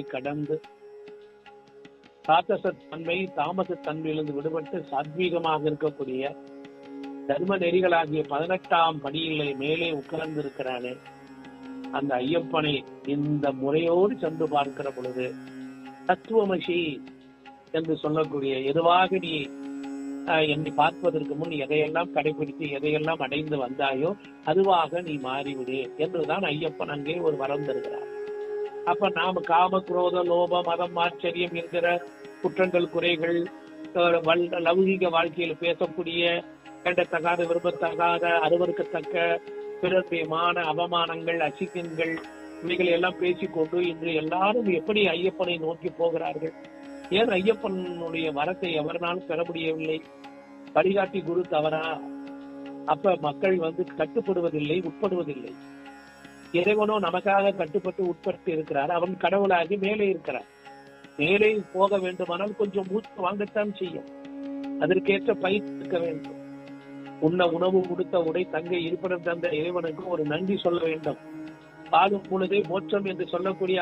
எல்லையை கடந்து சாத்தசத்தன்மை தாமசத்தன்மையிலிருந்து விடுபட்டு சாத்வீகமாக இருக்கக்கூடிய தர்ம நெறிகளாகிய 18ஆம் படியிலே மேலே உட்கார்ந்து இருக்கிறானே அந்த ஐயப்பனை இந்த முறையோடு சென்று பார்க்கிற பொழுது தத்துவமசி என்று சொல்லக்கூடிய எதுவாக நீ என்னை பார்ப்பதற்கு முன் எதையெல்லாம் கடைபிடித்து எதையெல்லாம் அடைந்து வந்தாயோ அதுவாக நீ மாறிவிடு என்றுதான் ஐயப்பன் அங்கே ஒரு வரம் தருகிறார். அப்ப நாம காம குரோத லோப மதம் ஆச்சரியம் என்கிற குற்றங்கள் குறைகள் லௌகிக வாழ்க்கையில் பேசக்கூடிய வேண்டத்தகாத விரும்பத்தகாத அருவருக்கத்தக்க பிறர்மான அவமானங்கள் அசிங்கங்கள் இவைகளை எல்லாம் பேசிக்கொண்டு இன்று எல்லாரும் எப்படி ஐயப்பனை நோக்கி போகிறார்கள்? ஏன் ஐயப்பனுடைய வரத்தை எவராலும் பெற முடியவில்லை? வழிகாட்டி குரு தவறா? அப்ப மக்கள் கட்டுப்படுவதில்லை, உட்படுவதில்லை. இறைவனோ நமக்காக கட்டுப்பட்டு உட்பட்டு இருக்கிறார். அவன் கடவுளாகி மேலே இருக்கிறார். மேலே போக வேண்டுமானால் கொஞ்சம் மூச்சு வாங்கத்தான் செய்யும். அதற்கேற்ற பயிற்சி இருக்க வேண்டும். உண்ண உணவு கொடுத்த உடை தங்க இருப்பிடம் தந்த இறைவனுக்கு ஒரு நன்றி சொல்ல வேண்டும். பாலும் பொழுதே மோட்சம் என்று சொல்லக்கூடிய